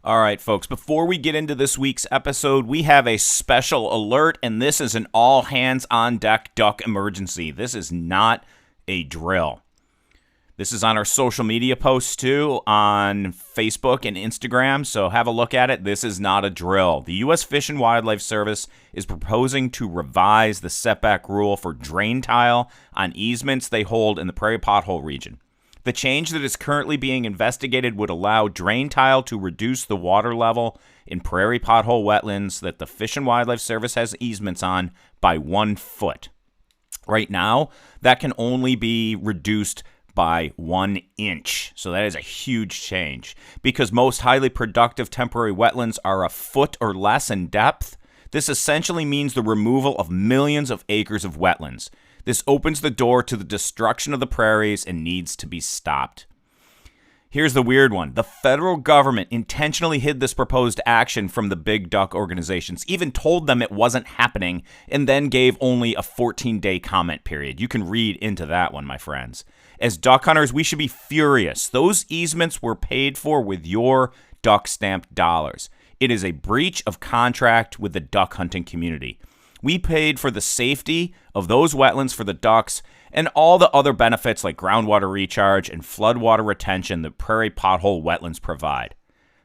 All right, folks, before we get into this week's episode, we have a special alert, and this is an all-hands-on-deck duck emergency. This is not a drill. This is on our social media posts, too, on Facebook and Instagram, so have a look at it. This is not a drill. The U.S. Fish and Wildlife Service is proposing to revise the setback rule for drain tile on easements they hold in the prairie pothole region. The change that is currently being investigated would allow drain tile to reduce the water level in prairie pothole wetlands that the Fish and Wildlife Service has easements on by 1 foot. Right now, that can only be reduced by 1 inch. So that is a huge change. Because most highly productive temporary wetlands are a foot or less in depth, this essentially means the removal of millions of acres of wetlands. This opens the door to the destruction of the prairies and needs to be stopped. Here's the weird one. The federal government intentionally hid this proposed action from the big duck organizations, even told them it wasn't happening, and then gave only a 14-day comment period. You can read into that one, my friends. As duck hunters, we should be furious. Those easements were paid for with your duck stamped dollars. It is a breach of contract with the duck hunting community. We paid for the safety of those wetlands for the ducks and all the other benefits like groundwater recharge and floodwater retention that prairie pothole wetlands provide.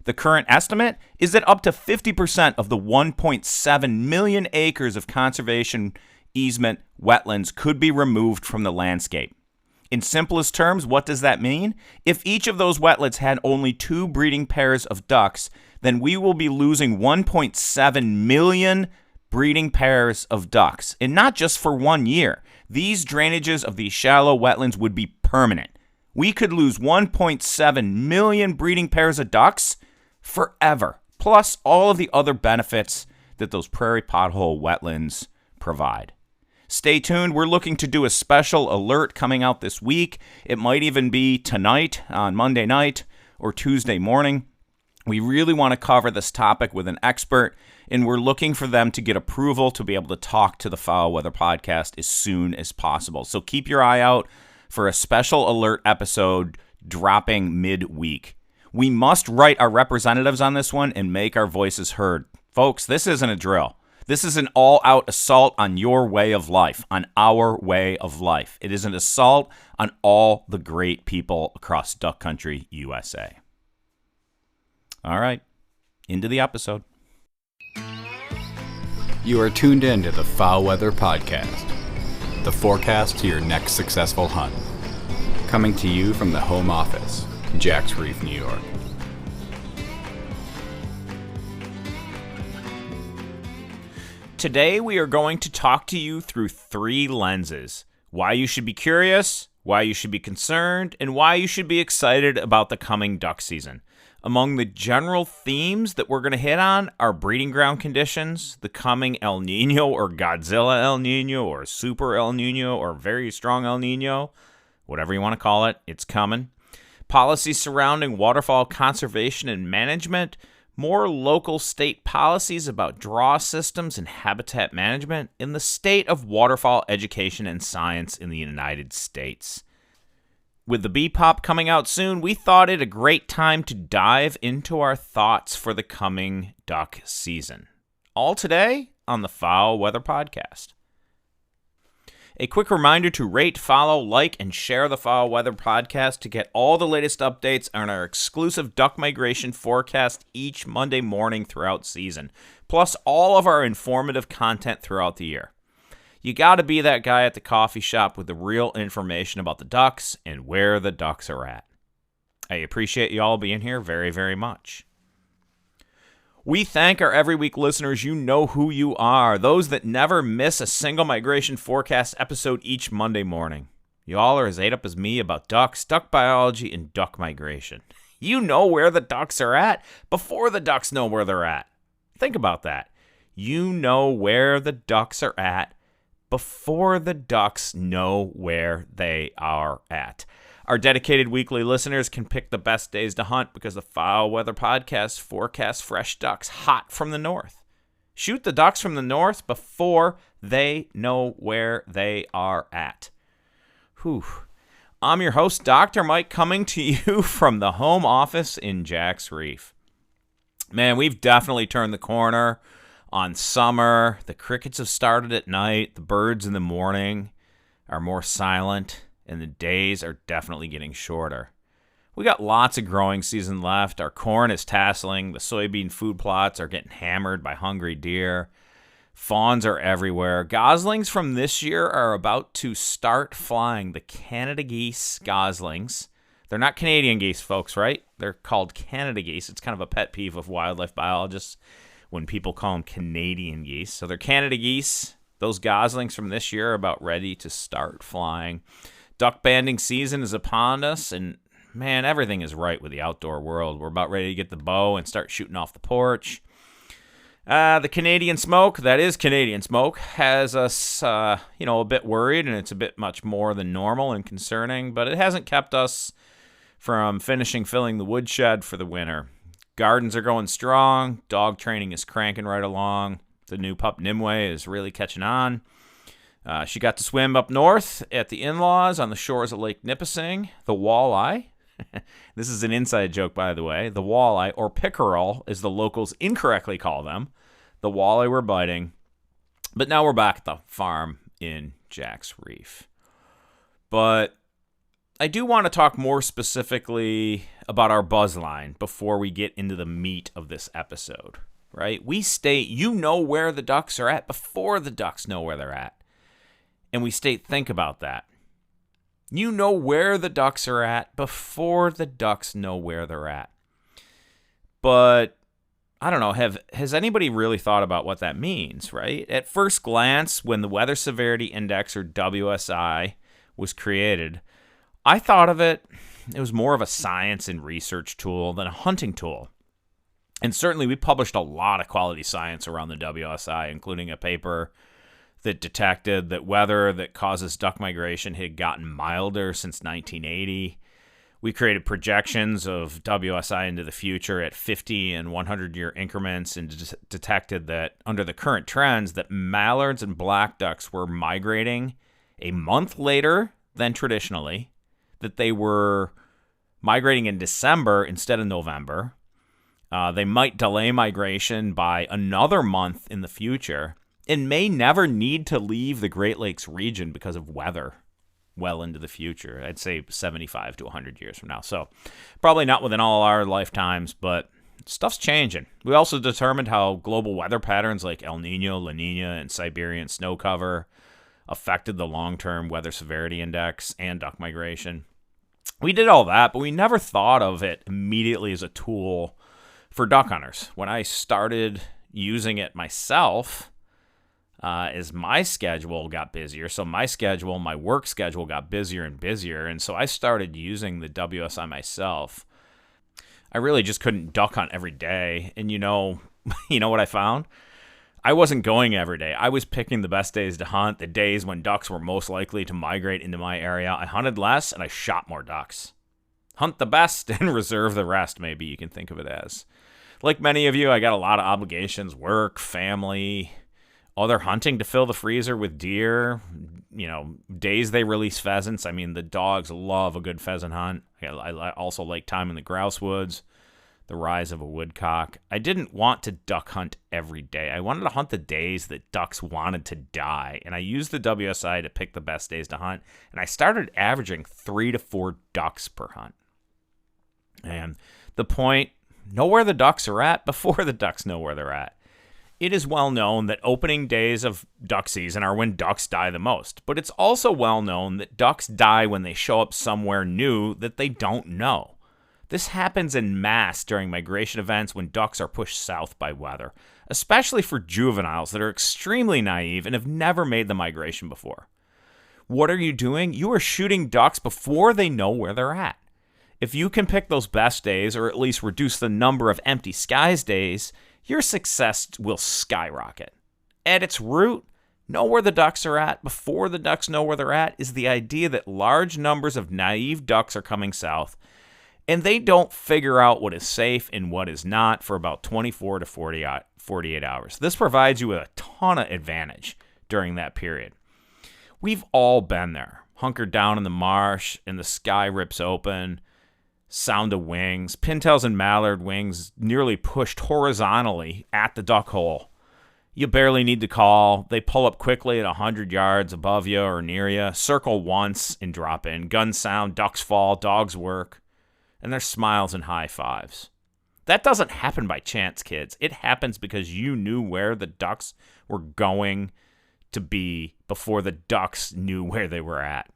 The current estimate is that up to 50% of the 1.7 million acres of conservation easement wetlands could be removed from the landscape. In simplest terms, what does that mean? If each of those wetlands had only 2 breeding pairs of ducks, then we will be losing 1.7 million breeding pairs of ducks, and not just for 1 year. These drainages of these shallow wetlands would be permanent. We could lose 1.7 million breeding pairs of ducks forever, plus all of the other benefits that those prairie pothole wetlands provide. Stay tuned. We're looking to do a special alert coming out this week. It might even be tonight on Monday night or Tuesday morning. We really want to cover this topic with an expert, and we're looking for them to get approval to be able to talk to the Foul Weather Podcast as soon as possible. So keep your eye out for a special alert episode dropping midweek. We must write our representatives on this one and make our voices heard. Folks, this isn't a drill. This is an all-out assault on your way of life, on our way of life. It is an assault on all the great people across Duck Country, USA. All right, into the episode. You are tuned in to the Foul Weather Podcast, the forecast to your next successful hunt. Coming to you from the home office, Jack's Reef, New York. Today we are going to talk to you through 3 lenses. Why you should be curious, why you should be concerned, and why you should be excited about the coming duck season. Among the general themes that we're going to hit on are breeding ground conditions, the coming El Nino or Godzilla El Nino or Super El Nino or Very Strong El Nino, whatever you want to call it, it's coming. Policies surrounding waterfowl conservation and management, more local state policies about draw systems and habitat management, and the state of waterfowl education and science in the United States. With the BPOP coming out soon, we thought it a great time to dive into our thoughts for the coming duck season. All today on the Foul Weather Podcast. A quick reminder to rate, follow, like, and share the Foul Weather Podcast to get all the latest updates on our exclusive duck migration forecast each Monday morning throughout season, plus all of our informative content throughout the year. You got to be that guy at the coffee shop with the real information about the ducks and where the ducks are at. I appreciate you all being here very, very much. We thank our every week listeners. You know who you are. Those that never miss a single migration forecast episode each Monday morning. You all are as ate up as me about ducks, duck biology, and duck migration. You know where the ducks are at before the ducks know where they're at. Think about that. You know where the ducks are at before the ducks know where they are at. Our dedicated weekly listeners can pick the best days to hunt because the Foul Weather Podcast forecasts fresh ducks hot from the north. Shoot the ducks from the north before they know where they are at. Whew. I'm your host, Dr. Mike, coming to you from the home office in Jack's Reef. Man, we've definitely turned the corner on summer. The crickets have started at night. The birds in the morning are more silent, and the days are definitely getting shorter. We got lots of growing season left. Our corn is tasseling. The soybean food plots are getting hammered by hungry deer. Fawns are everywhere. Goslings from this year are about to start flying. The Canada geese goslings. They're not Canadian geese, folks, right? They're called Canada geese. It's kind of a pet peeve of wildlife biologists when people call them Canadian geese. So they're Canada geese. Those goslings from this year are about ready to start flying. Duck banding season is upon us, and man, everything is right with the outdoor world. We're about ready to get the bow and start shooting off the porch. The Canadian smoke, that is Canadian smoke, has us, a bit worried, and it's a bit much more than normal and concerning, but it hasn't kept us from filling the woodshed for the winter. Gardens are going strong. Dog training is cranking right along. The new pup Nimue is really catching on. She got to swim up north at the in-laws on the shores of Lake Nipissing. The walleye. This is an inside joke, by the way. The walleye, or pickerel, as the locals incorrectly call them. The walleye were biting. But now we're back at the farm in Jack's Reef. But I do want to talk more specifically about our buzz line before we get into the meat of this episode, right? We state, you know where the ducks are at before the ducks know where they're at. And we state, think about that. You know where the ducks are at before the ducks know where they're at. But I don't know, has anybody really thought about what that means, right? At first glance, when the Weather Severity Index, or WSI, was created, I thought of it was more of a science and research tool than a hunting tool. And certainly we published a lot of quality science around the WSI, including a paper that detected that weather that causes duck migration had gotten milder since 1980. We created projections of WSI into the future at 50 and 100-year increments and detected that under the current trends that mallards and black ducks were migrating a month later than traditionally, that they were migrating in December instead of November. They might delay migration by another month in the future, and may never need to leave the Great Lakes region because of weather well into the future. I'd say 75 to 100 years from now. So probably not within all our lifetimes, but stuff's changing. We also determined how global weather patterns like El Nino, La Nina, and Siberian snow cover affected the long-term weather severity index and duck migration. We did all that, but we never thought of it immediately as a tool for duck hunters. When I started using it myself, as my schedule got busier. So my work schedule got busier and busier. And so I started using the WSI myself. I really just couldn't duck hunt every day. And you know what I found? I wasn't going every day. I was picking the best days to hunt, the days when ducks were most likely to migrate into my area. I hunted less and I shot more ducks. Hunt the best and reserve the rest, maybe you can think of it as. Like many of you, I got a lot of obligations, work, family, other hunting to fill the freezer with deer, days they release pheasants. I mean, the dogs love a good pheasant hunt. I also like time in the grouse woods, the rise of a woodcock. I didn't want to duck hunt every day. I wanted to hunt the days that ducks wanted to die, and I used the WSI to pick the best days to hunt, and I started averaging 3 to 4 ducks per hunt. And the point, know where the ducks are at before the ducks know where they're at. It is well known that opening days of duck season are when ducks die the most, but it's also well known that ducks die when they show up somewhere new that they don't know. This happens en masse during migration events when ducks are pushed south by weather, especially for juveniles that are extremely naive and have never made the migration before. What are you doing? You are shooting ducks before they know where they're at. If you can pick those best days, or at least reduce the number of empty skies days, your success will skyrocket. At its root, know where the ducks are at before the ducks know where they're at is the idea that large numbers of naive ducks are coming south, and they don't figure out what is safe and what is not for about 24 to 48 hours. This provides you with a ton of advantage during that period. We've all been there, hunkered down in the marsh, and the sky rips open. sound of wings. Pintails and mallard wings nearly pushed horizontally at the duck hole. You barely need to call. They pull up quickly at 100 yards above you or near you. Circle once and drop in. Guns sound, ducks fall, dogs work. And there's smiles and high fives. That doesn't happen by chance, kids. It happens because you knew where the ducks were going to be before the ducks knew where they were at.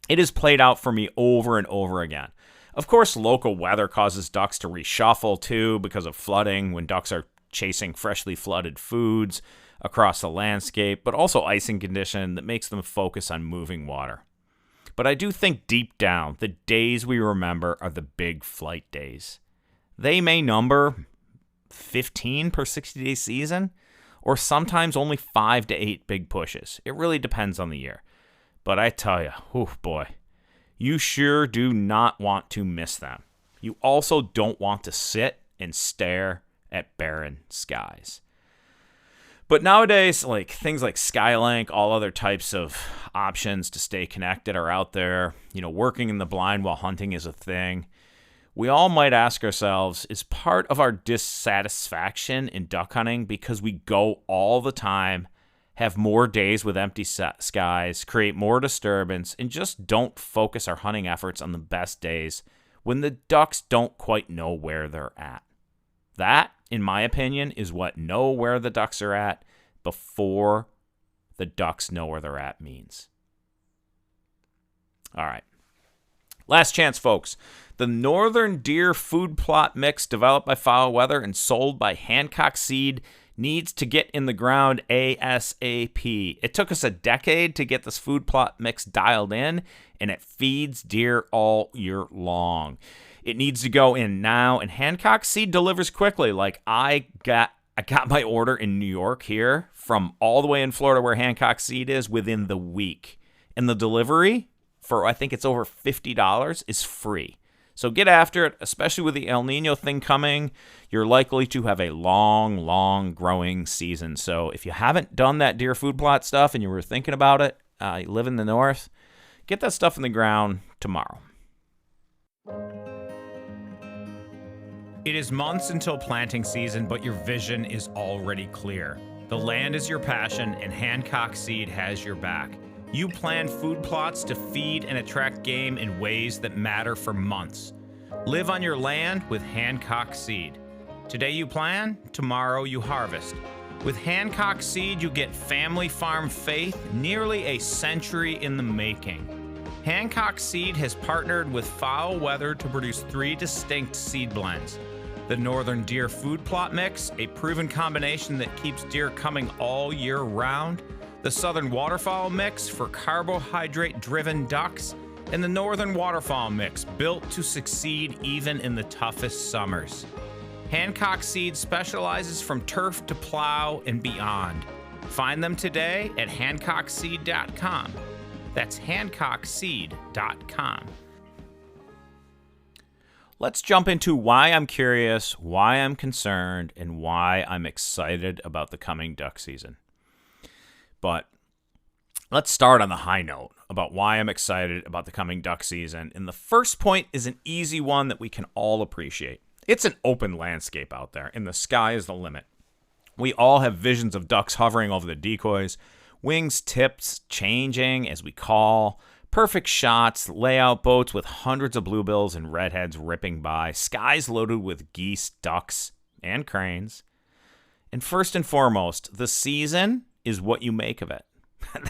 It has played out for me over and over again. Of course, local weather causes ducks to reshuffle too because of flooding when ducks are chasing freshly flooded foods across the landscape, but also icing condition that makes them focus on moving water. But I do think deep down, the days we remember are the big flight days. They may number 15 per 60-day season, or sometimes only 5 to 8 big pushes. It really depends on the year. But I tell you, oh boy, you sure do not want to miss them. You also don't want to sit and stare at barren skies. But nowadays, like things like Skylink, all other types of options to stay connected are out there. You know, working in the blind while hunting is a thing. We all might ask ourselves, is part of our dissatisfaction in duck hunting because we go all the time, have more days with empty skies, create more disturbance, and just don't focus our hunting efforts on the best days when the ducks don't quite know where they're at? That, in my opinion, is what know where the ducks are at before the ducks know where they're at means. All right. Last chance, folks. The Northern Deer food plot mix developed by Foul Weather and sold by Hancock Seed needs to get in the ground ASAP. It took us a decade to get this food plot mix dialed in, and it feeds deer all year long. It needs to go in now, and Hancock Seed delivers quickly. Like I got my order in New York here from all the way in Florida where Hancock Seed is within the week. And the delivery for I think it's over $50 is free. So get after it, especially with the El Nino thing coming. You're likely to have a long growing season. So if you haven't done that deer food plot stuff and you were thinking about it, you live in the north, get that stuff in the ground tomorrow. It is months until planting season, but your vision is already clear. The land is your passion, and Hancock Seed has your back. You plan food plots to feed and attract game in ways that matter for months. Live on your land with Hancock Seed. Today you plan, tomorrow you harvest. With Hancock Seed, you get family farm faith, nearly a century in the making. Hancock Seed has partnered with Foul Weather to produce 3 distinct seed blends. The Northern Deer Food Plot Mix, a proven combination that keeps deer coming all year round. The Southern Waterfowl Mix for carbohydrate-driven ducks. And the Northern Waterfowl Mix, built to succeed even in the toughest summers. Hancock Seed specializes from turf to plow and beyond. Find them today at hancockseed.com. That's hancockseed.com. Let's jump into why I'm curious, why I'm concerned, and why I'm excited about the coming duck season. But let's start on the high note about why I'm excited about the coming duck season. And the first point is an easy one that we can all appreciate. It's an open landscape out there, and the sky is the limit. We all have visions of ducks hovering over the decoys, wings tips changing as we call, perfect shots, layout boats with hundreds of bluebills and redheads ripping by, skies loaded with geese, ducks, and cranes. And first and foremost, the season is what you make of it.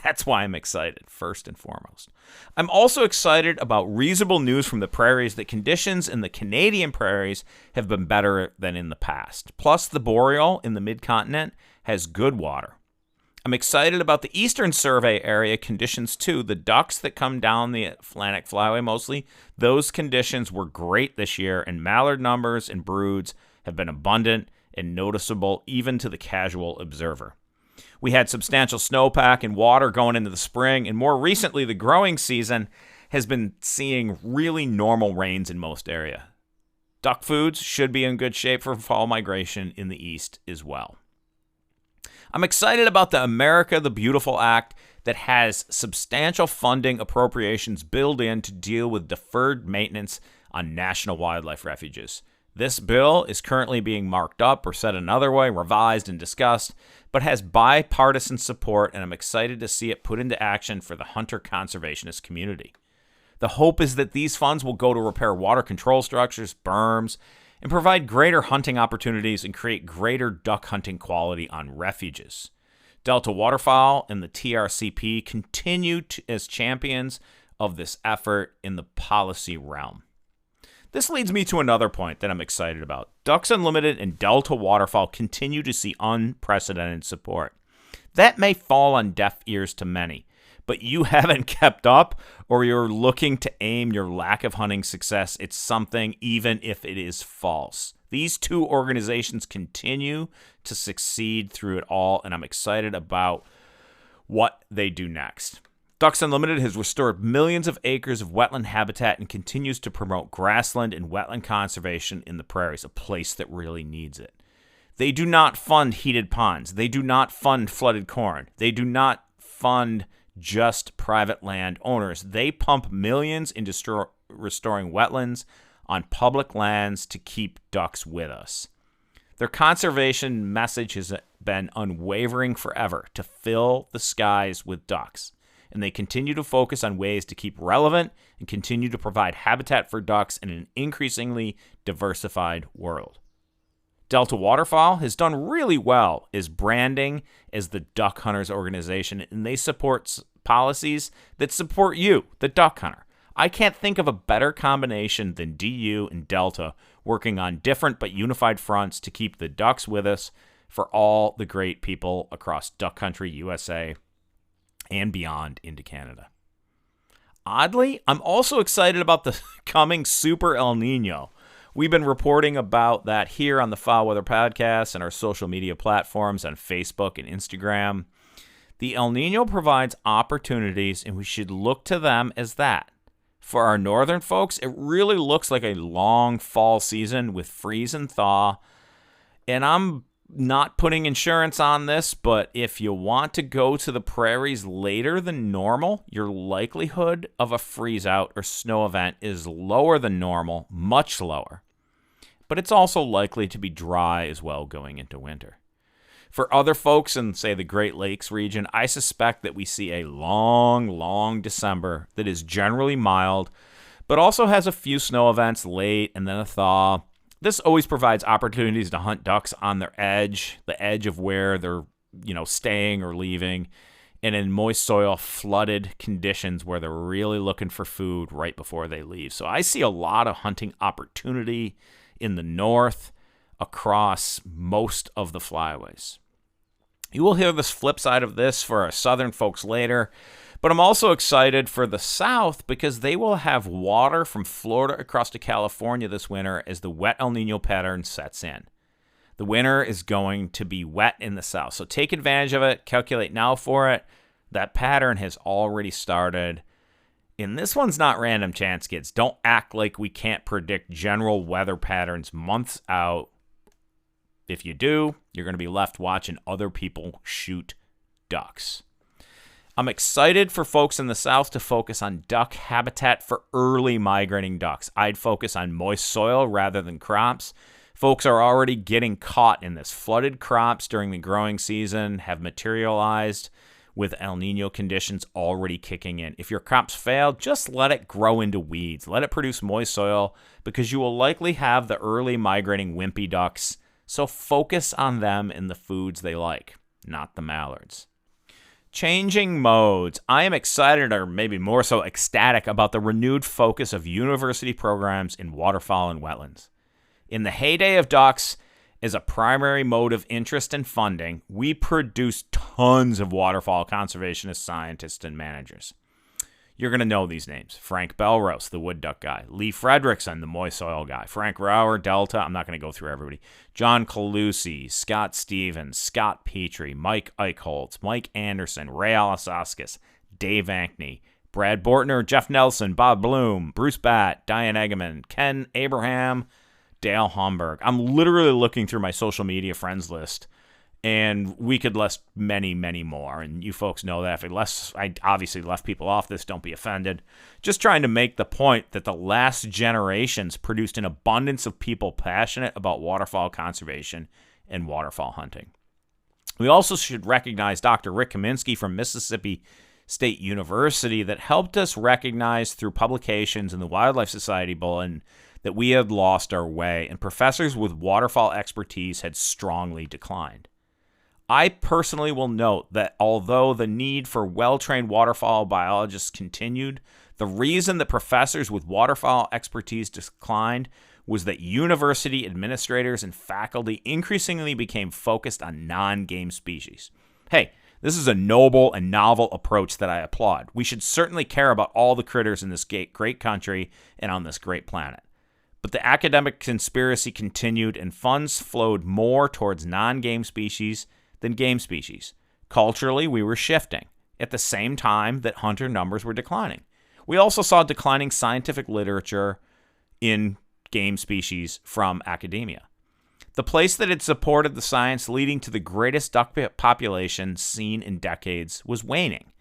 That's why I'm excited, first and foremost. I'm also excited about reasonable news from the prairies that conditions in the Canadian prairies have been better than in the past. Plus, the boreal in the mid-continent has good water. I'm excited about the Eastern Survey area conditions too. The ducks that come down the Atlantic Flyway mostly, those conditions were great this year, and mallard numbers and broods have been abundant and noticeable even to the casual observer. We had substantial snowpack and water going into the spring, and more recently, the growing season has been seeing really normal rains in most areas. Duck foods should be in good shape for fall migration in the east as well. I'm excited about the America the Beautiful Act that has substantial funding appropriations built in to deal with deferred maintenance on national wildlife refuges. This bill is currently being marked up, or said another way, revised and discussed, but has bipartisan support, and I'm excited to see it put into action for the hunter conservationist community. The hope is that these funds will go to repair water control structures, berms, and provide greater hunting opportunities and create greater duck hunting quality on refuges. Delta Waterfowl and the TRCP continue as champions of this effort in the policy realm. This leads me to another point that I'm excited about. Ducks Unlimited and Delta Waterfowl continue to see unprecedented support. That may fall on deaf ears to many, but you haven't kept up, or you're looking to aim your lack of hunting success at something, even if it is false. These two organizations continue to succeed through it all, and I'm excited about what they do next. Ducks Unlimited has restored millions of acres of wetland habitat and continues to promote grassland and wetland conservation in the prairies, a place that really needs it. They do not fund heated ponds. They do not fund flooded corn. They do not fund just private land owners. They pump millions into restoring wetlands on public lands to keep ducks with us. Their conservation message has been unwavering forever, to fill the skies with ducks. And they continue to focus on ways to keep relevant and continue to provide habitat for ducks in an increasingly diversified world. Delta Waterfowl has done really well as branding as the Duck Hunters organization, and they support policies that support you, the duck hunter. I can't think of a better combination than DU and Delta working on different but unified fronts to keep the ducks with us for all the great people across duck country USA and beyond into Canada. Oddly, I'm also excited about the coming Super El Nino. We've been reporting about that here on the Foul Weather Podcast and our social media platforms on Facebook and Instagram. The El Nino provides opportunities, and we should look to them as that. For our northern folks, it really looks like a long fall season with freeze and thaw. And I'm not putting insurance on this, but if you want to go to the prairies later than normal, your likelihood of a freeze out or snow event is lower than normal, much lower. But it's also likely to be dry as well going into winter. For other folks in, say, the Great Lakes region, I suspect that we see a long December that is generally mild, but also has a few snow events late and then a thaw. This always provides opportunities to hunt ducks on their edge, the edge of where they're, staying or leaving, and in moist soil, flooded conditions where they're really looking for food right before they leave. So I see a lot of hunting opportunity in the north across most of the flyways. You will hear this flip side of this for our southern folks later, but I'm also excited for the south because they will have water from Florida across to California this winter as the wet El Nino pattern sets in. The winter is going to be wet in the south, so take advantage of it, calculate now for it. That pattern has already started. And this one's not random chance, kids. Don't act like we can't predict general weather patterns months out. If you do, you're going to be left watching other people shoot ducks. I'm excited for folks in the south to focus on duck habitat for early migrating ducks. I'd focus on moist soil rather than crops. Folks are already getting caught in this. Flooded crops during the growing season have materialized with El Nino conditions already kicking in. If your crops fail, just let it grow into weeds. Let it produce moist soil because you will likely have the early migrating wimpy ducks. So focus on them and the foods they like, not the mallards. Changing modes. I am excited, or maybe more so ecstatic, about the renewed focus of university programs in waterfowl and wetlands. In the heyday of ducks, as a primary mode of interest and funding, we produce tons of waterfowl conservationist scientists and managers. You're going to know these names. Frank Belrose, the wood duck guy. Lee Fredrickson, the moist soil guy. Frank Rauer, Delta. I'm not going to go through everybody. John Calusi, Scott Stevens, Scott Petrie, Mike Eichholz, Mike Anderson, Ray Alasaskis, Dave Ankney, Brad Bortner, Jeff Nelson, Bob Bloom, Bruce Batt, Diane Egeman, Ken Abraham, Dale Homburg. I'm literally looking through my social media friends list, And we could list many, many more. And you folks know that. I obviously left people off this. Don't be offended. Just trying to make the point that the last generations produced an abundance of people passionate about waterfowl conservation and waterfowl hunting. We also should recognize Dr. Rick Kaminsky from Mississippi State University that helped us recognize through publications in the Wildlife Society Bulletin that we had lost our way, and professors with waterfowl expertise had strongly declined. I personally will note that although the need for well-trained waterfowl biologists continued, the reason that professors with waterfowl expertise declined was that university administrators and faculty increasingly became focused on non-game species. Hey, this is a noble and novel approach that I applaud. We should certainly care about all the critters in this great country and on this great planet. But the academic conspiracy continued, and funds flowed more towards non-game species than game species. Culturally, we were shifting at the same time that hunter numbers were declining. We also saw declining scientific literature in game species from academia. The place that had supported the science leading to the greatest duck population seen in decades was waning.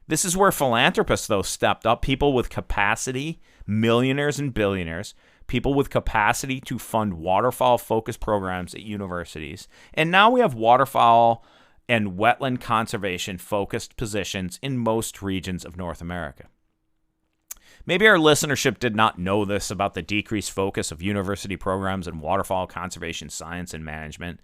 This is where philanthropists, though, stepped up, people with capacity, millionaires and billionaires, people with capacity to fund waterfowl-focused programs at universities. And now we have waterfowl and wetland conservation-focused positions in most regions of North America. Maybe our listenership did not know this about the decreased focus of university programs in waterfowl conservation science and management.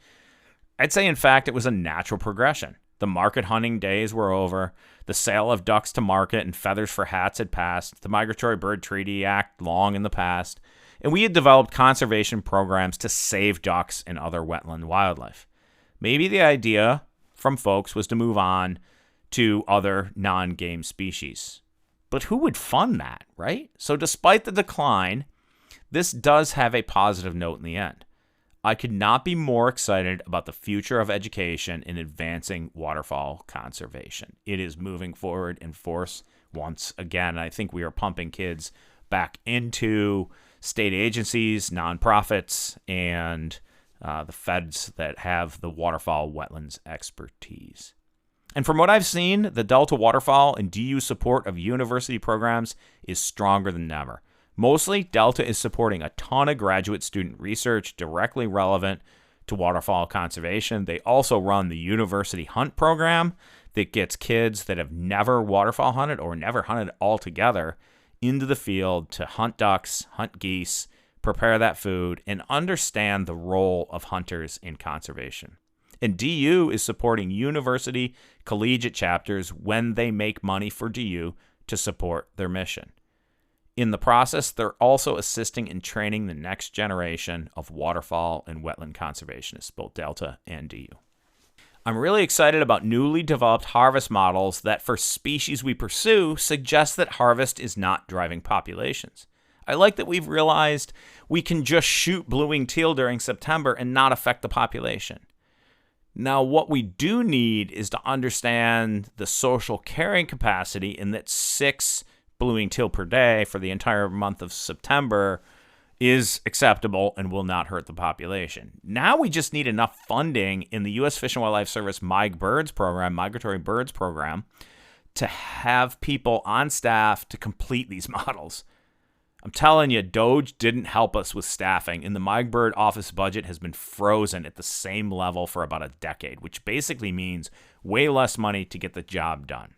I'd say, in fact, it was a natural progression. The market hunting days were over. The sale of ducks to market and feathers for hats had passed. The Migratory Bird Treaty Act long in the past. And we had developed conservation programs to save ducks and other wetland wildlife. Maybe the idea from folks was to move on to other non-game species. But who would fund that, right? So despite the decline, this does have a positive note in the end. I could not be more excited about the future of education in advancing waterfowl conservation. It is moving forward in force once again. I think we are pumping kids back into state agencies, nonprofits, and the feds that have the waterfowl wetlands expertise. And from what I've seen, the Delta Waterfowl and DU support of university programs is stronger than ever. Mostly, Delta is supporting a ton of graduate student research directly relevant to waterfowl conservation. They also run the University Hunt program that gets kids that have never waterfowl hunted or never hunted altogether into the field to hunt ducks, hunt geese, prepare that food, and understand the role of hunters in conservation. And DU is supporting university collegiate chapters when they make money for DU to support their mission. In the process, they're also assisting in training the next generation of waterfowl and wetland conservationists, both Delta and DU. I'm really excited about newly developed harvest models that, for species we pursue, suggest that harvest is not driving populations. I like that we've realized we can just shoot blue-winged teal during September and not affect the population. Now, what we do need is to understand the social carrying capacity in that 6 blue-winged teal per day for the entire month of September is acceptable and will not hurt the population. Now we just need enough funding in the U.S. Fish and Wildlife Service Migratory Birds program, to have people on staff to complete these models. I'm telling you, DOGE didn't help us with staffing, and the MigBird office budget has been frozen at the same level for about a decade, which basically means way less money to get the job done.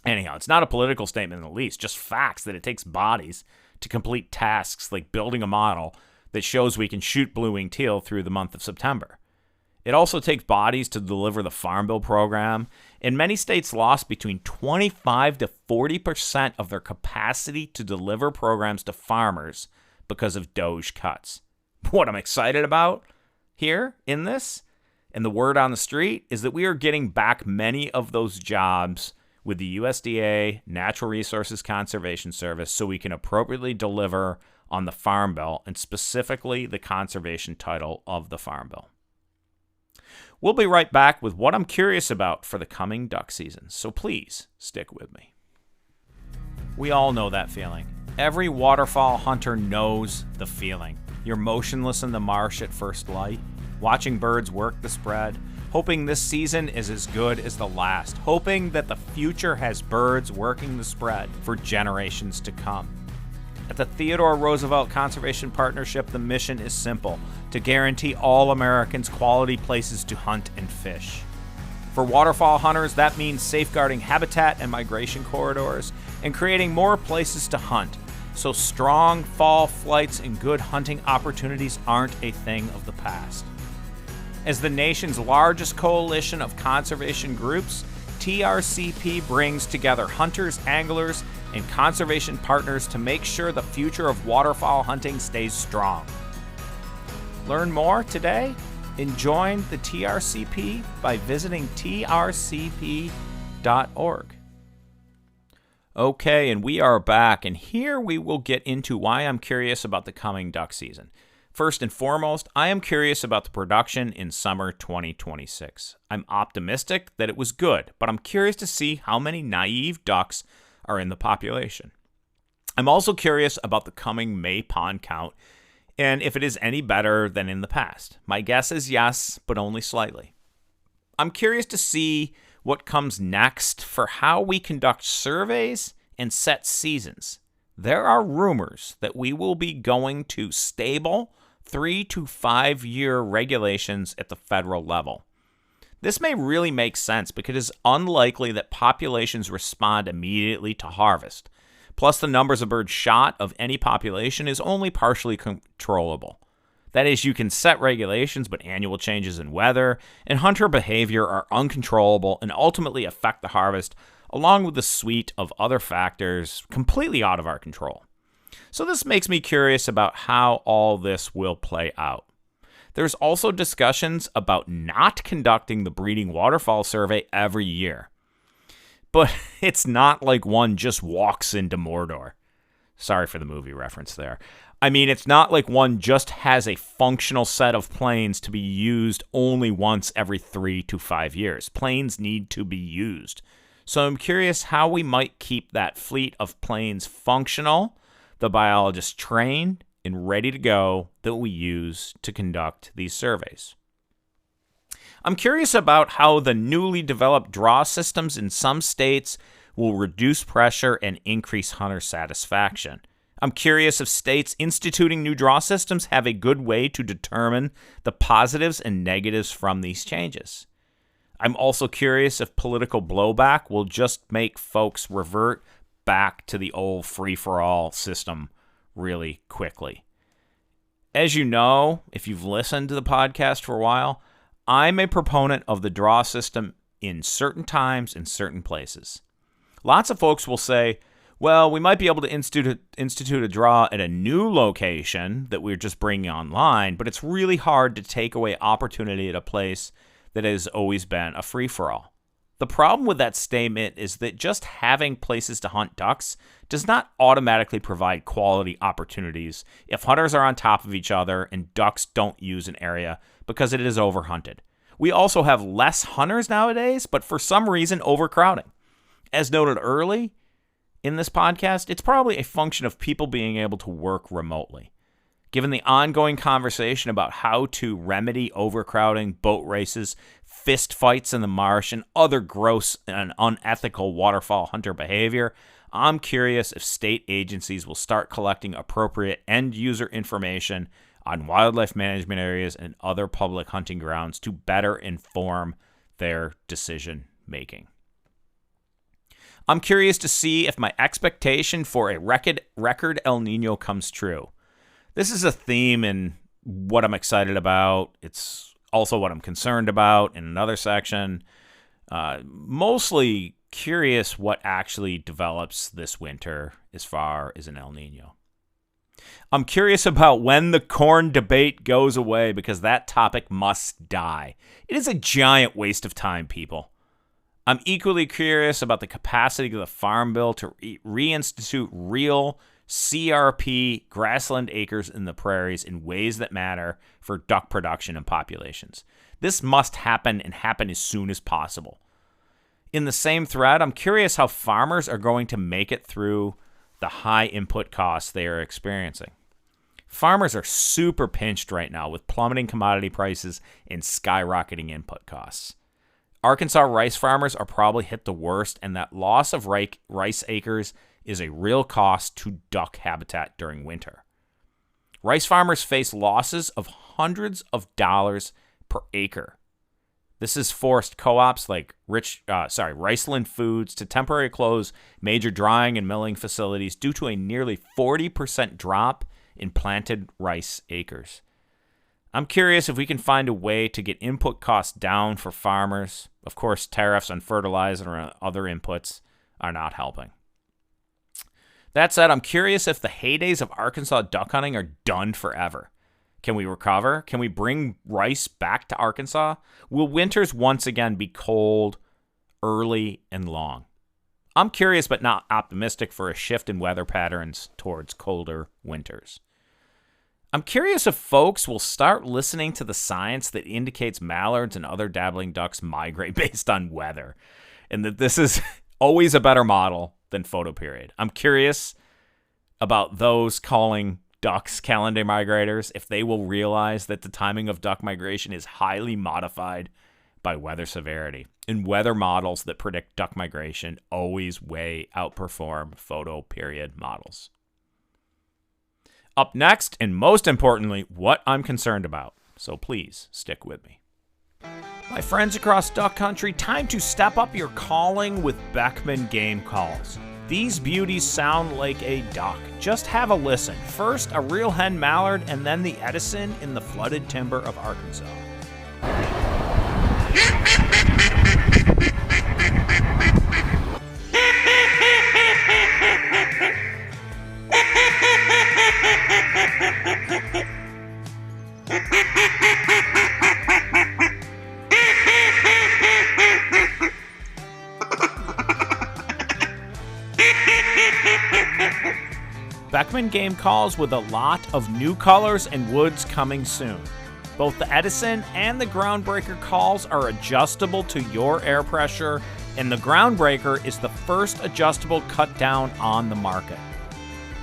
Anyhow, it's not a political statement in the least, just facts that it takes bodies to complete tasks like building a model that shows we can shoot blue-winged teal through the month of September. It also takes bodies to deliver the Farm Bill program, and many states lost between 25 to 40% of their capacity to deliver programs to farmers because of DOGE cuts. What I'm excited about here in this, and the word on the street, is that we are getting back many of those jobs with the USDA Natural Resources Conservation Service so we can appropriately deliver on the Farm Bill, and specifically the conservation title of the Farm Bill. We'll be right back with what I'm curious about for the coming duck season, so please stick with me. We all know that feeling. Every waterfowl hunter knows the feeling. You're motionless in the marsh at first light. watching birds work the spread, hoping this season is as good as the last, hoping that the future has birds working the spread for generations to come. At the Theodore Roosevelt Conservation Partnership, the mission is simple: to guarantee all Americans quality places to hunt and fish. For waterfowl hunters, that means safeguarding habitat and migration corridors and creating more places to hunt, so strong fall flights and good hunting opportunities aren't a thing of the past. As the nation's largest coalition of conservation groups, TRCP brings together hunters, anglers, and conservation partners to make sure the future of waterfowl hunting stays strong. Learn more today and join the TRCP by visiting trcp.org. Okay, and we are back, and here we will get into why I'm curious about the coming duck season. First and foremost, I am curious about the production in summer 2026. I'm optimistic that it was good, but I'm curious to see how many naive ducks are in the population. I'm also curious about the coming May pond count and if it is any better than in the past. My guess is yes, but only slightly. I'm curious to see what comes next for how we conduct surveys and set seasons. There are rumors that we will be going to stable 3 to 5 year regulations at the federal level. This may really make sense because it is unlikely that populations respond immediately to harvest. Plus, the numbers of birds shot of any population is only partially controllable. That is, you can set regulations, but annual changes in weather and hunter behavior are uncontrollable and ultimately affect the harvest, along with a suite of other factors completely out of our control. So this makes me curious about how all this will play out. There's also discussions about not conducting the breeding waterfowl survey every year. But it's not like one just walks into Mordor. Sorry for the movie reference there. I mean, it's not like one just has a functional set of planes to be used only once every 3 to 5 years. Planes need to be used. So I'm curious how we might keep that fleet of planes functional, the biologists trained and ready to go that we use to conduct these surveys. I'm curious about how the newly developed draw systems in some states will reduce pressure and increase hunter satisfaction. I'm curious if states instituting new draw systems have a good way to determine the positives and negatives from these changes. I'm also curious if political blowback will just make folks revert back to the old free-for-all system really quickly. As you know, if you've listened to the podcast for a while, I'm a proponent of the draw system in certain times and certain places. Lots of folks will say, well, we might be able to institute a draw at a new location that we're just bringing online, but it's really hard to take away opportunity at a place that has always been a free-for-all. The problem with that statement is that just having places to hunt ducks does not automatically provide quality opportunities if hunters are on top of each other and ducks don't use an area because it is overhunted. We also have less hunters nowadays, but for some reason overcrowding. As noted early in this podcast, it's probably a function of people being able to work remotely. Given the ongoing conversation about how to remedy overcrowding, boat races, fist fights in the marsh, and other gross and unethical waterfowl hunter behavior, I'm curious if state agencies will start collecting appropriate end-user information on wildlife management areas and other public hunting grounds to better inform their decision-making. I'm curious to see if my expectation for a record El Nino comes true. This is a theme in what I'm excited about. It's also what I'm concerned about in another section. Mostly curious what actually develops this winter as far as an El Nino. I'm curious about when the corn debate goes away because that topic must die. It is a giant waste of time, people. I'm equally curious about the capacity of the Farm Bill to reinstitute real CRP grassland acres in the prairies in ways that matter for duck production and populations. This must happen and happen as soon as possible. In the same thread, I'm curious how farmers are going to make it through the high input costs they are experiencing. Farmers are super pinched right now with plummeting commodity prices and skyrocketing input costs. Arkansas rice farmers are probably hit the worst, and that loss of rice acres is a real cost to duck habitat during winter. Rice farmers face losses of hundreds of dollars per acre. This has forced co-ops like Riceland Foods to temporarily close major drying and milling facilities due to a nearly 40% drop in planted rice acres. I'm curious if we can find a way to get input costs down for farmers. Of course, tariffs on fertilizer and other inputs are not helping. That said, I'm curious if the heydays of Arkansas duck hunting are done forever. Can we recover? Can we bring rice back to Arkansas? Will winters once again be cold, early, and long? I'm curious but not optimistic for a shift in weather patterns towards colder winters. I'm curious if folks will start listening to the science that indicates mallards and other dabbling ducks migrate based on weather, and that this is always a better model than photoperiod. I'm curious about those calling ducks calendar migrators, if they will realize that the timing of duck migration is highly modified by weather severity, and weather models that predict duck migration always way outperform photoperiod models. Up next, and most importantly, what I'm concerned about. So please stick with me. My friends across duck country, time to step up your calling with Beckman Game Calls. These beauties sound like a duck. Just have a listen. First, a real hen mallard, and then the Edison in the flooded timber of Arkansas. Beckman Game Calls with a lot of new colors and woods coming soon. Both the Edison and the Groundbreaker calls are adjustable to your air pressure, and the Groundbreaker is the first adjustable cut down on the market.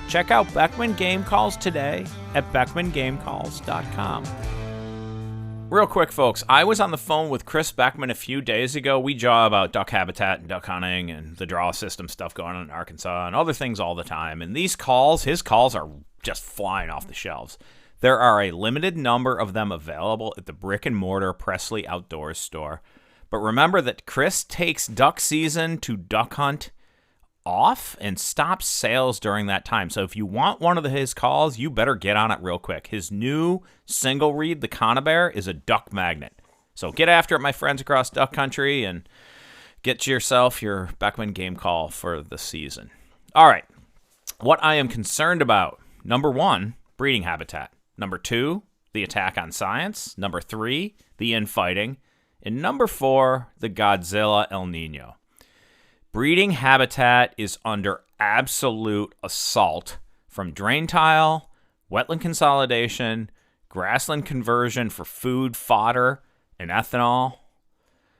Check out Beckman Game Calls today at beckmangamecalls.com. Real quick, folks, I was on the phone with Chris Beckman a few days ago. We jaw about duck habitat and duck hunting and the draw system stuff going on in Arkansas and other things all the time. And these calls, his calls are just flying off the shelves. There are a limited number of them available at the brick and mortar Presley Outdoors store. But remember that Chris takes duck season to duck hunt off and stops sales during that time. So if you want one of his calls, you better get on it real quick. His new single reed, the Conibear, is a duck magnet. So get after it, my friends across duck country, and get yourself your Beckman Game Call for the season. All right, what I am concerned about. Number 1, breeding habitat. Number 2, the attack on science. Number 3, the infighting. And number 4, the Godzilla El Nino. Breeding habitat is under absolute assault from drain tile, wetland consolidation, grassland conversion for food, fodder, and ethanol.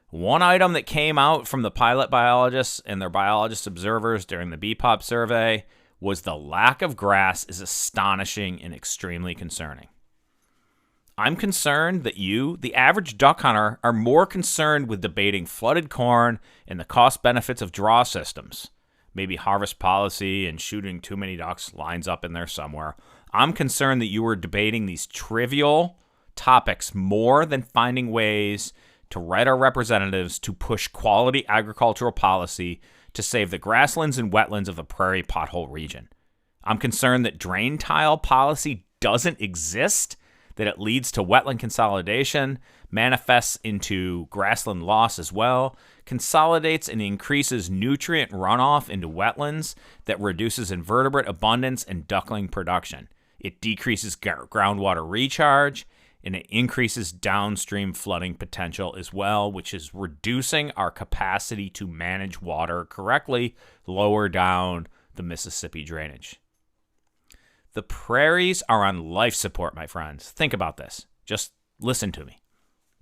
One item that came out from the pilot biologists and their biologist observers during the BPOP survey was the lack of grass is astonishing and extremely concerning. I'm concerned that you, the average duck hunter, are more concerned with debating flooded corn and the cost benefits of draw systems. Maybe harvest policy and shooting too many ducks lines up in there somewhere. I'm concerned that you are debating these trivial topics more than finding ways to write our representatives to push quality agricultural policy to save the grasslands and wetlands of the prairie pothole region. I'm concerned that drain tile policy doesn't exist, that it leads to wetland consolidation, manifests into grassland loss as well, consolidates and increases nutrient runoff into wetlands that reduces invertebrate abundance and duckling production. It decreases groundwater recharge, and it increases downstream flooding potential as well, which is reducing our capacity to manage water correctly lower down the Mississippi drainage. The prairies are on life support, my friends. Think about this. Just listen to me.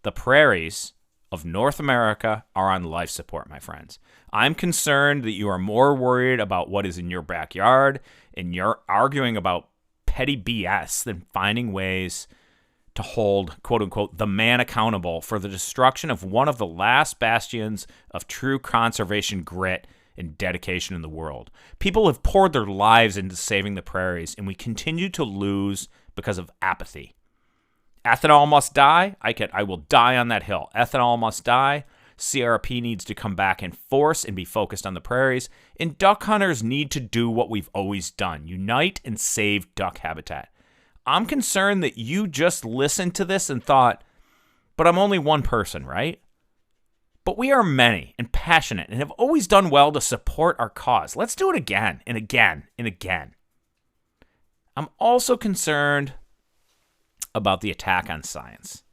The prairies of North America are on life support, my friends. I'm concerned that you are more worried about what is in your backyard and you're arguing about petty BS than finding ways to hold, quote-unquote, the man accountable for the destruction of one of the last bastions of true conservation grit and dedication in the world. People have poured their lives into saving the prairies, and we continue to lose because of apathy. Ethanol must die. I will die on that hill. Ethanol must die. CRP needs to come back in force and be focused on the prairies. And duck hunters need to do what we've always done: unite and save duck habitat. I'm concerned that you just listened to this and thought, but I'm only one person, right? But we are many and passionate and have always done well to support our cause. Let's do it again and again and again. I'm also concerned about the attack on science.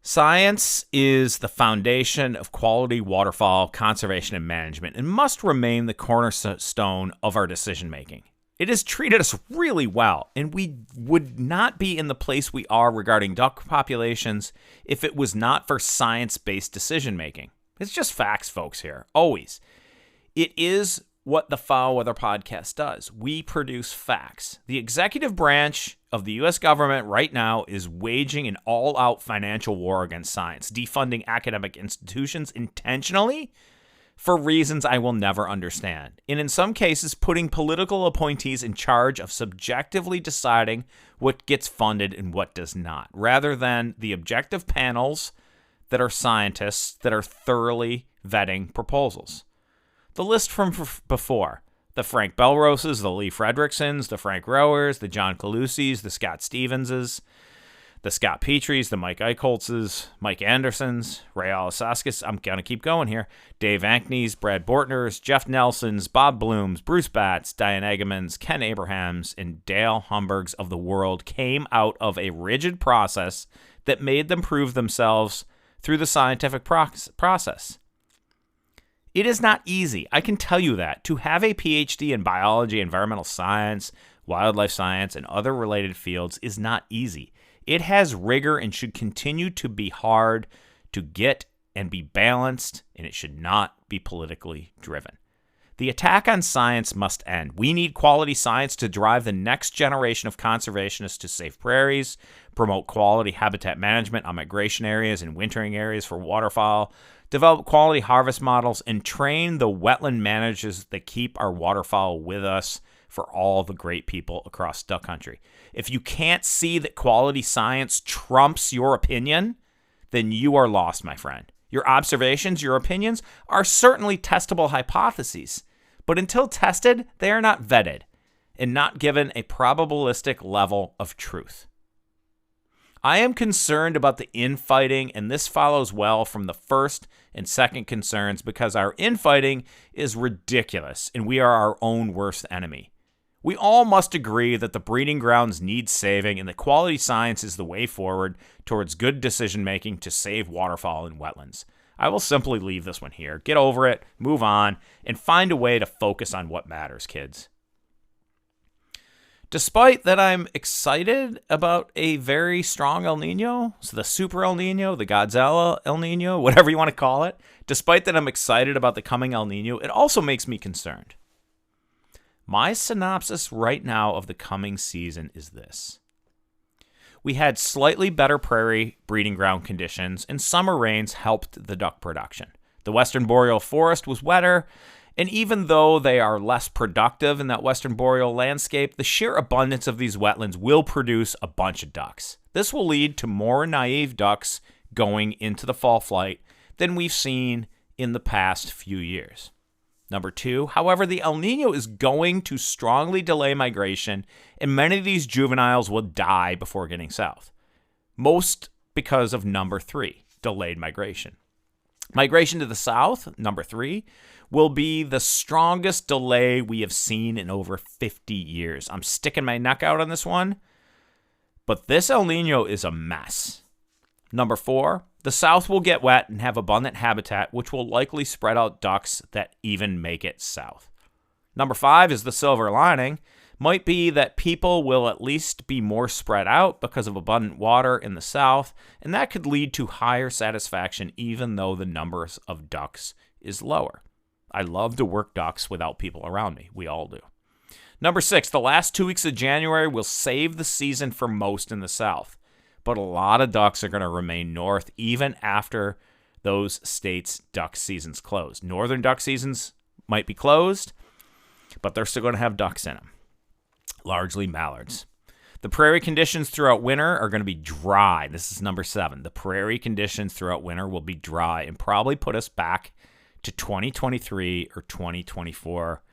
Science is the foundation of quality waterfowl conservation and management and must remain the cornerstone of our decision-making. It has treated us really well, and we would not be in the place we are regarding duck populations if it was not for science-based decision-making. It's just facts, folks, here. Always. It is what the Foul Weather Podcast does. We produce facts. The executive branch of the U.S. government right now is waging an all-out financial war against science, defunding academic institutions intentionally for reasons I will never understand, and in some cases putting political appointees in charge of subjectively deciding what gets funded and what does not, rather than the objective panels that are scientists that are thoroughly vetting proposals. The list from before: the Frank Belroses, the Lee Fredricksons, the Frank Rowers, the John Calusis, the Scott Stevenses, the Scott Petries, the Mike Eichholtzes, Mike Andersons, Ray Alasaskis, I'm going to keep going here, Dave Ankneys, Brad Bortners, Jeff Nelsons, Bob Blooms, Bruce Batts, Diane Egemans, Ken Abrahams, and Dale Humbergs of the world came out of a rigid process that made them prove themselves through the scientific process. It is not easy, I can tell you that. To have a PhD in biology, environmental science, wildlife science, and other related fields is not easy. It has rigor and should continue to be hard to get and be balanced, and it should not be politically driven. The attack on science must end. We need quality science to drive the next generation of conservationists to save prairies, promote quality habitat management on migration areas and wintering areas for waterfowl, develop quality harvest models, and train the wetland managers that keep our waterfowl with us for all the great people across duck country. If you can't see that quality science trumps your opinion, then you are lost, my friend. Your observations, your opinions are certainly testable hypotheses, but until tested, they are not vetted and not given a probabilistic level of truth. I am concerned about the infighting, and this follows well from the first and second concerns because our infighting is ridiculous and we are our own worst enemy. We all must agree that the breeding grounds need saving and that quality science is the way forward towards good decision-making to save waterfowl and wetlands. I will simply leave this one here. Get over it, move on, and find a way to focus on what matters, kids. Despite that I'm excited about a very strong El Nino, so the Super El Nino, the Godzilla El Nino, whatever you want to call it, despite that I'm excited about the coming El Nino, it also makes me concerned. My synopsis right now of the coming season is this. We had slightly better prairie breeding ground conditions, and summer rains helped the duck production. The western boreal forest was wetter, and even though they are less productive in that western boreal landscape, the sheer abundance of these wetlands will produce a bunch of ducks. This will lead to more naive ducks going into the fall flight than we've seen in the past few years. Number two, however, the El Nino is going to strongly delay migration, and many of these juveniles will die before getting south. Most because of number three, delayed migration. Migration to the south, number three, will be the strongest delay we have seen in over 50 years. I'm sticking my neck out on this one, but this El Nino is a mess. Number four, the south will get wet and have abundant habitat, which will likely spread out ducks that even make it south. Number five is the silver lining. Might be that people will at least be more spread out because of abundant water in the south, and that could lead to higher satisfaction even though the numbers of ducks is lower. I love to work ducks without people around me. We all do. Number 6, the last 2 weeks of January will save the season for most in the South. But a lot of ducks are going to remain north even after those states' duck seasons close. Northern duck seasons might be closed, but they're still going to have ducks in them, largely mallards. The prairie conditions throughout winter are going to be dry. This is number 7. The prairie conditions throughout winter will be dry and probably put us back to 2023 or 2024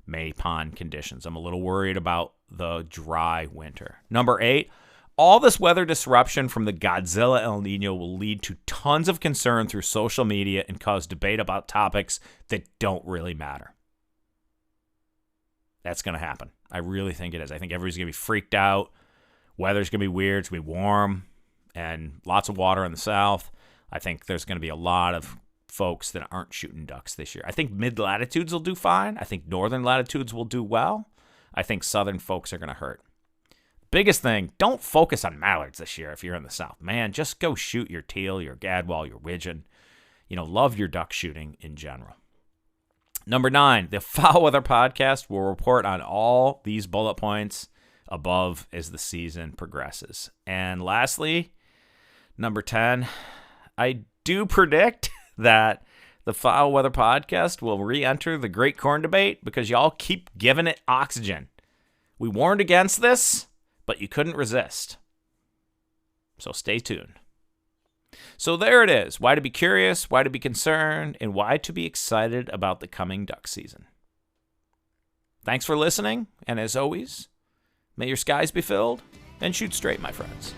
May pond conditions. I'm a little worried about the dry winter. Number 8, all this weather disruption from the Godzilla El Nino will lead to tons of concern through social media and cause debate about topics that don't really matter. That's going to happen. I really think it is. I think everybody's going to be freaked out. Weather's going to be weird. It's going to be warm and lots of water in the south. I think there's going to be a lot of folks that aren't shooting ducks this year. I think mid-latitudes will do fine. I think northern latitudes will do well. I think southern folks are going to hurt. Biggest thing, don't focus on mallards this year if you're in the south. Man, just go shoot your teal, your gadwall, your widgeon. Love your duck shooting in general. Number 9, the Foul Weather Podcast will report on all these bullet points above as the season progresses. And lastly, number 10, I do predict that the Foul Weather Podcast will re-enter the Great Corn Debate because y'all keep giving it oxygen. We warned against this, but you couldn't resist. So stay tuned. So there it is. Why to be curious, why to be concerned, and why to be excited about the coming duck season. Thanks for listening, and as always, may your skies be filled and shoot straight, my friends.